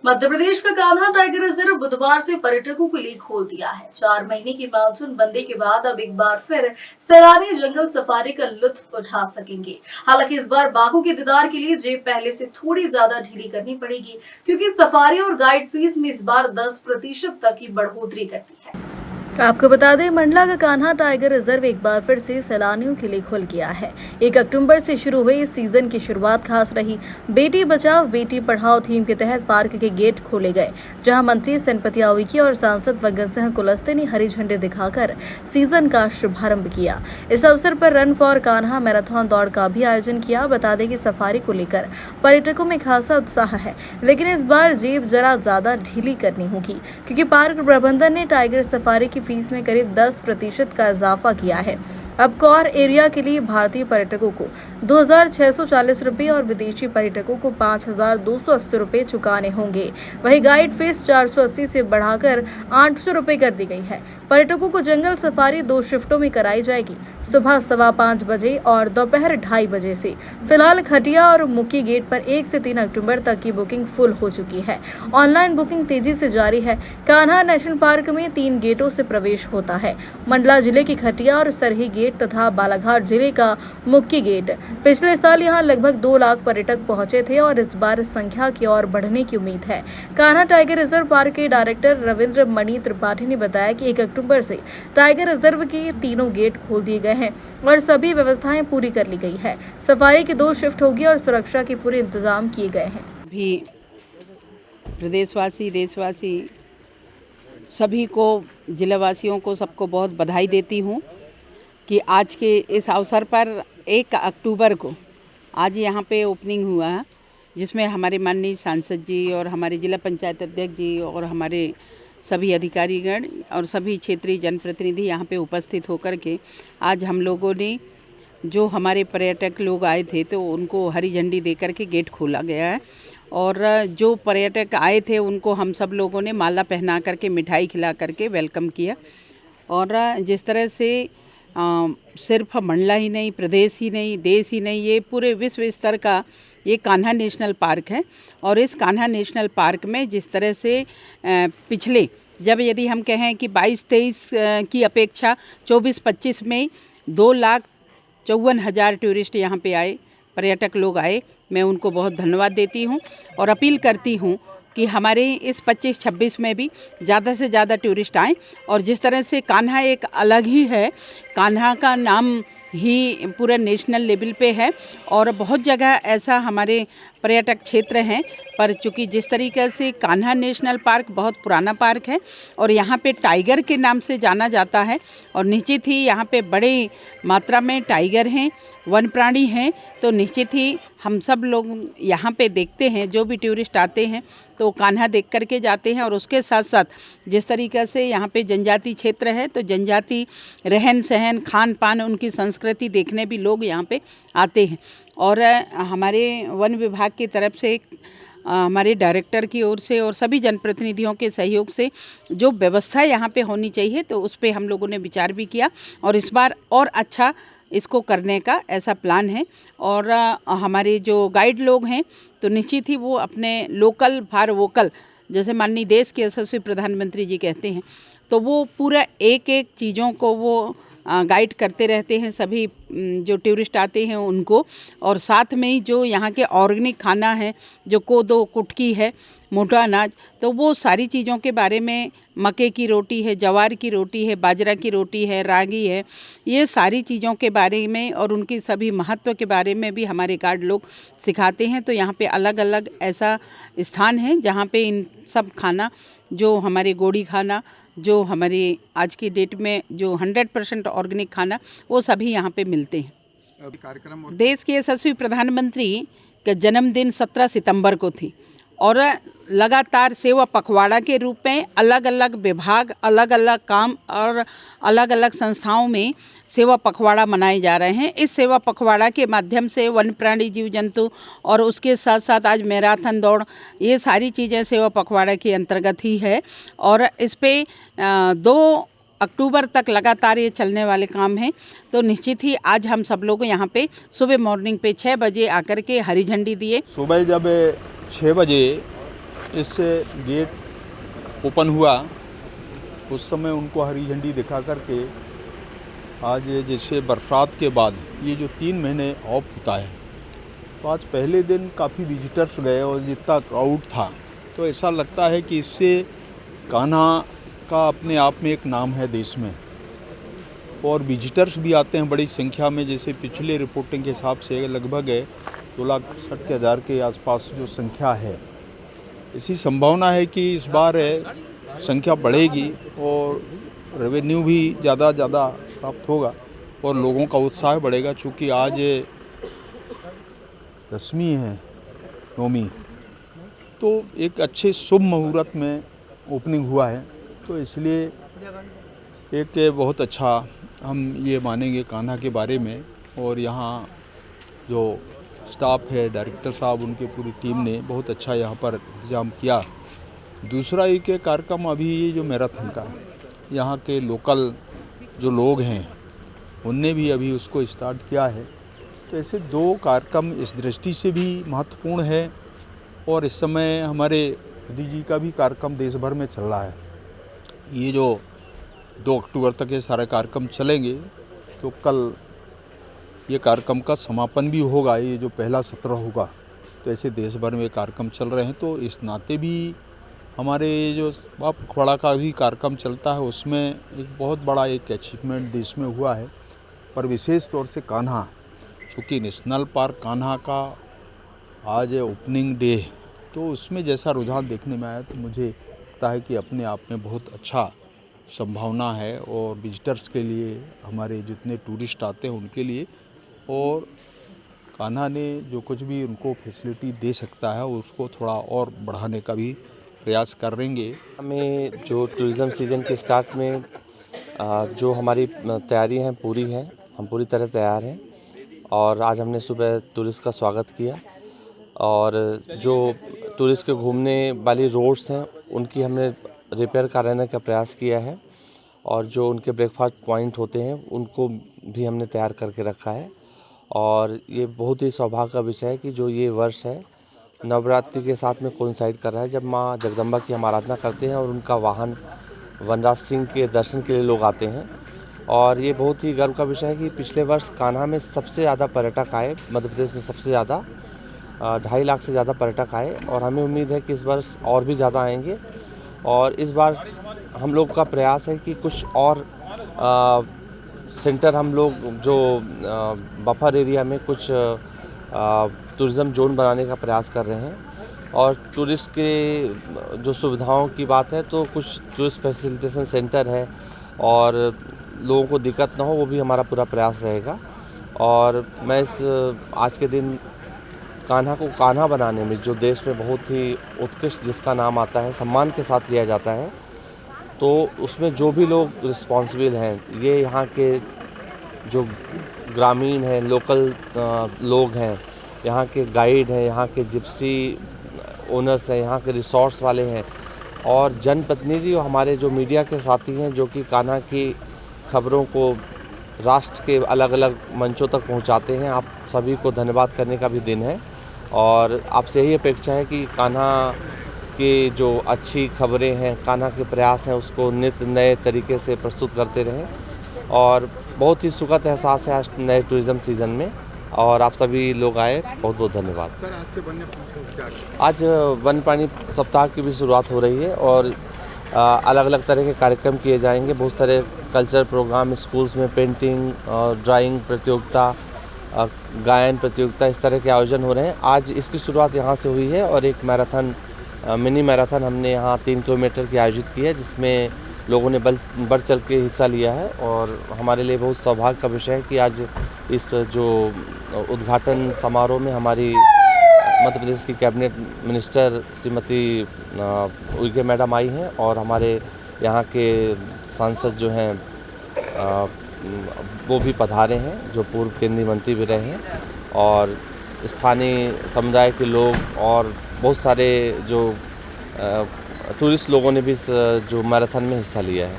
मध्य प्रदेश का Kanha tiger reserve बुधवार से पर्यटकों के लिए खोल दिया है। 4 महीने की मानसून बंदी के बाद अब एक बार फिर सैलानी जंगल सफारी का लुत्फ उठा सकेंगे। हालांकि इस बार बाघों के दीदार के लिए जेब पहले से थोड़ी ज्यादा ढीली करनी पड़ेगी, क्योंकि सफारी और गाइड फीस में इस बार 10% तक की बढ़ोतरी करती है। आपको बता दें, मंडला का कान्हा टाइगर रिजर्व एक बार फिर से सैलानियों के लिए खुल गया है। 1 अक्टूबर से शुरू हुई इस सीजन की शुरुआत खास रही। बेटी बचाओ बेटी पढ़ाओ थीम के तहत पार्क के गेट खोले गए, जहां मंत्री सनपतिया उइके और सांसद फग्गन सिंह कुलस्ते ने हरी झंडी दिखाकर सीजन का शुभारंभ किया। इस अवसर पर रन फॉर कान्हा मैराथन दौड़ का भी आयोजन किया। बता दें कि सफारी को लेकर पर्यटकों में खासा उत्साह है, लेकिन इस बार जेब जरा ज्यादा ढीली करनी होगी, क्योंकि पार्क प्रबंधन ने टाइगर सफारी की फीस में करीब 10% का इजाफा किया है। अब कोर एरिया के लिए भारतीय पर्यटकों को 2,640 रुपये और विदेशी पर्यटकों को 5,280 रुपये चुकाने होंगे। वहीं गाइड फीस 480 से बढ़ाकर 800 रुपये कर दी गई है। पर्यटकों को जंगल सफारी 2 शिफ्टों में कराई जाएगी, सुबह 5:15 बजे और दोपहर 2:30 बजे से। फिलहाल खटिया और मुक्की गेट पर 1 से 3 अक्टूबर तक की बुकिंग फुल हो चुकी है। ऑनलाइन बुकिंग तेजी से जारी है। कान्हा नेशनल पार्क में 3 गेटों से प्रवेश होता है। मंडला जिले की खटिया और सरही गेट तथा बालाघाट जिले का मुक्की गेट। पिछले साल यहां लगभग 2 लाख पर्यटक पहुंचे थे और इस बार संख्या की और बढ़ने की उम्मीद है। कान्हा टाइगर रिजर्व पार्क के डायरेक्टर रविंद्र मणि त्रिपाठी ने बताया कि 1 अक्टूबर से टाइगर रिजर्व के तीनों गेट खोल दिए गए हैं और सभी व्यवस्थाएं पूरी कर ली गई है। सफारी की 2 शिफ्ट होगी और सुरक्षा के पूरे इंतजाम किए गए हैं। भी प्रदेशवासी, देशवासी सभी को, जिलावासियों को, सबको बहुत बधाई देती हूँ कि आज के इस अवसर पर 1 अक्टूबर को आज यहाँ पे ओपनिंग हुआ है, जिसमें हमारे माननीय सांसद जी और हमारे जिला पंचायत अध्यक्ष जी और हमारे सभी अधिकारीगण और सभी क्षेत्रीय जनप्रतिनिधि यहाँ पे उपस्थित होकर के आज हम लोगों ने, जो हमारे पर्यटक लोग आए थे, तो उनको हरी झंडी देकर के गेट खोला गया है। और जो पर्यटक आए थे उनको हम सब लोगों ने माला पहना करके, मिठाई खिला करके वेलकम किया। और जिस तरह से सिर्फ मंडला ही नहीं, प्रदेश ही नहीं, देश ही नहीं, ये पूरे विश्व स्तर का ये कान्हा नेशनल पार्क है। और इस कान्हा नेशनल पार्क में जिस तरह से पिछले, जब यदि हम कहें कि 22-23 की अपेक्षा 24-25 में 2,54,000 टूरिस्ट यहाँ पे आए, पर्यटक लोग आए, मैं उनको बहुत धन्यवाद देती हूँ और अपील करती हूँ कि हमारे इस 25-26 में भी ज़्यादा से ज़्यादा टूरिस्ट आएँ। और जिस तरह से कान्हा एक अलग ही है, कान्हा का नाम ही पूरा नेशनल लेवल पे है और बहुत जगह ऐसा हमारे पर्यटक क्षेत्र हैं, पर चूँकि जिस तरीके से कान्हा नेशनल पार्क बहुत पुराना पार्क है और यहाँ पे टाइगर के नाम से जाना जाता है और निश्चित ही यहाँ पे बड़े मात्रा में टाइगर हैं, वन प्राणी हैं, तो निश्चित ही हम सब लोग यहाँ पे देखते हैं, जो भी टूरिस्ट आते हैं तो कान्हा देख कर के जाते हैं। और उसके साथ साथ जिस तरीक़े से यहाँ पे जनजाति क्षेत्र है, तो जनजाति रहन सहन, खान पान, उनकी संस्कृति देखने भी लोग यहाँ पे आते हैं। और हमारे वन विभाग की तरफ से, हमारे डायरेक्टर की ओर से और सभी जनप्रतिनिधियों के सहयोग से जो व्यवस्था यहाँ पे होनी चाहिए, तो उस पे हम लोगों ने विचार भी किया और इस बार और अच्छा इसको करने का ऐसा प्लान है। और हमारे जो गाइड लोग हैं, तो निश्चित ही वो अपने लोकल फॉर वोकल, जैसे माननीय देश के यशस्वी प्रधानमंत्री जी कहते हैं, तो वो पूरा एक चीज़ों को वो गाइड करते रहते हैं, सभी जो टूरिस्ट आते हैं उनको। और साथ में ही जो यहाँ के ऑर्गेनिक खाना है, जो कोदो कुटकी है, मोटा अनाज, तो वो सारी चीज़ों के बारे में, मक्के की रोटी है, जवार की रोटी है, बाजरा की रोटी है, रागी है, ये सारी चीज़ों के बारे में और उनकी सभी महत्व के बारे में भी हमारे गाइड लोग सिखाते हैं। तो यहाँ पे अलग अलग ऐसा स्थान है जहाँ पे इन सब खाना, जो हमारे गोड़ी खाना, जो हमारे आज की डेट में जो 100% ऑर्गेनिक खाना, वो सभी यहाँ पे मिलते हैं। देश के यशस्वी प्रधानमंत्री का जन्मदिन 17 सितंबर को थी और लगातार सेवा पखवाड़ा के रूप में अलग अलग विभाग, अलग अलग काम और अलग अलग संस्थाओं में सेवा पखवाड़ा मनाए जा रहे हैं। इस सेवा पखवाड़ा के माध्यम से वन प्राणी, जीव जंतु और उसके साथ साथ आज मैराथन दौड़, ये सारी चीज़ें सेवा पखवाड़ा के अंतर्गत ही है। और इस पे 2 अक्टूबर तक लगातार ये चलने वाले काम हैं। तो निश्चित ही आज हम सब लोग यहाँ पे सुबह मॉर्निंग पे 6 बजे आकर के हरी झंडी दिए। सुबह जब 6 बजे इस गेट ओपन हुआ उस समय उनको हरी झंडी दिखा करके आज जैसे बरसात के बाद ये जो 3 महीने ऑफ होता है, तो आज पहले दिन काफ़ी विजिटर्स गए और जितना क्राउड था तो ऐसा लगता है कि इससे कान्हा का अपने आप में एक नाम है देश में, और विजिटर्स भी आते हैं बड़ी संख्या में। जैसे पिछले रिपोर्टिंग के हिसाब से लगभग 2,60,000 के आसपास जो संख्या है, इसी संभावना है कि इस बार संख्या बढ़ेगी और रेवेन्यू भी ज़्यादा प्राप्त होगा और लोगों का उत्साह बढ़ेगा। चूँकि आज दशमी है, नवमी, तो एक अच्छे शुभ मुहूर्त में ओपनिंग हुआ है, तो इसलिए एक बहुत अच्छा हम ये मानेंगे कान्हा के बारे में। और यहाँ जो स्टाफ है, डायरेक्टर साहब, उनकी पूरी टीम ने बहुत अच्छा यहाँ पर इंतजाम किया। दूसरा एक कार्यक्रम अभी ये जो मैराथन का है, यहाँ के लोकल जो लोग हैं उनने भी अभी उसको स्टार्ट किया है। तो ऐसे 2 कार्यक्रम इस दृष्टि से भी महत्वपूर्ण है। और इस समय हमारे मोदी जी का भी कार्यक्रम देश भर में चल रहा है। ये जो 2 अक्टूबर तक ये सारे कार्यक्रम चलेंगे, तो कल ये कार्यक्रम का समापन भी होगा। ये जो पहला सत्र होगा, तो ऐसे देश भर में कार्यक्रम चल रहे हैं। तो इस नाते भी हमारे जो पखवाड़ा का भी कार्यक्रम चलता है, उसमें एक बहुत बड़ा एक अचीवमेंट देश में हुआ है। पर विशेष तौर से कान्हा, चूँकि नेशनल पार्क कान्हा का आज ओपनिंग डे, तो उसमें जैसा रुझान देखने में आया, तो मुझे लगता है कि अपने आप में बहुत अच्छा संभावना है और विजिटर्स के लिए, हमारे जितने टूरिस्ट आते हैं उनके लिए, और कान्हा ने जो कुछ भी उनको फैसिलिटी दे सकता है उसको थोड़ा और बढ़ाने का भी प्रयास करेंगे। हमें जो टूरिज़्म सीज़न के स्टार्ट में जो हमारी तैयारी हैं पूरी हैं, हम पूरी तरह तैयार हैं। और आज हमने सुबह टूरिस्ट का स्वागत किया, और जो टूरिस्ट के घूमने वाली रोड्स हैं उनकी हमने रिपेयर कराने का प्रयास किया है, और जो उनके ब्रेकफास्ट पॉइंट होते हैं उनको भी हमने तैयार करके रखा है। और ये बहुत ही सौभाग्य का विषय है कि जो ये वर्ष है नवरात्रि के साथ में कोइंसाइड कर रहा है, जब माँ जगदम्बा की हम आराधना करते हैं और उनका वाहन वनराज सिंह के दर्शन के लिए लोग आते हैं। और ये बहुत ही गर्व का विषय है कि पिछले वर्ष कान्हा में सबसे ज़्यादा पर्यटक आए, मध्य प्रदेश में सबसे ज़्यादा 2.5 लाख से ज़्यादा पर्यटक आए, और हमें उम्मीद है कि इस वर्ष और भी ज़्यादा आएंगे। और इस बार हम लोग का प्रयास है कि कुछ और सेंटर हम लोग जो बफर एरिया में कुछ टूरिज़्म जोन बनाने का प्रयास कर रहे हैं। और टूरिस्ट के जो सुविधाओं की बात है, तो कुछ टूरिस्ट फैसिलिटेशन सेंटर है और लोगों को दिक्कत ना हो, वो भी हमारा पूरा प्रयास रहेगा। और मैं इस आज के दिन कान्हा को कान्हा बनाने में, जो देश में बहुत ही उत्कृष्ट जिसका नाम आता है, सम्मान के साथ लिया जाता है, तो उसमें जो भी लोग रिस्पॉन्सिबल हैं, ये यहाँ के जो ग्रामीण हैं, लोकल लोग हैं, यहाँ के गाइड हैं, यहाँ के जिप्सी ओनर्स हैं, यहाँ के रिसोर्ट्स वाले हैं, और जनप्रतिनिधि और हमारे जो मीडिया के साथी हैं, जो कि कान्हा की खबरों को राष्ट्र के अलग अलग मंचों तक पहुँचाते हैं। आप सभी को धन्यवाद करने का भी दिन है, और आपसे यही अपेक्षा है कि कान्हा की जो अच्छी खबरें हैं, कान्हा के प्रयास हैं, उसको नित्य नए तरीके से प्रस्तुत करते रहें। और बहुत ही सुखद एहसास है आज नए टूरिज़्म सीज़न में, और आप सभी लोग आए, बहुत बहुत धन्यवाद। सर, आज से आज वन्य प्राणी सप्ताह की भी शुरुआत हो रही है, और अलग अलग तरह के कार्यक्रम किए जाएंगे। बहुत सारे कल्चरल प्रोग्राम स्कूल्स में, पेंटिंग, ड्राइंग प्रतियोगिता, गायन प्रतियोगिता, इस तरह के आयोजन हो रहे हैं। आज इसकी शुरुआत यहाँ से हुई है, और एक मैराथन, मिनी मैराथन हमने यहाँ 3 किलोमीटर की आयोजित की है, जिसमें लोगों ने बढ़ चढ़ के हिस्सा लिया है। और हमारे लिए बहुत सौभाग्य का विषय है कि आज इस जो उद्घाटन समारोह में हमारी मध्य प्रदेश की cabinet minister Shrimati Uikey madam आई हैं, और हमारे यहाँ के सांसद जो हैं वो भी पधारे हैं, जो पूर्व केंद्रीय मंत्री भी रहे हैं, और स्थानीय समुदाय के लोग और बहुत सारे जो टूरिस्ट लोगों ने भी इस जो मैराथन में हिस्सा लिया है।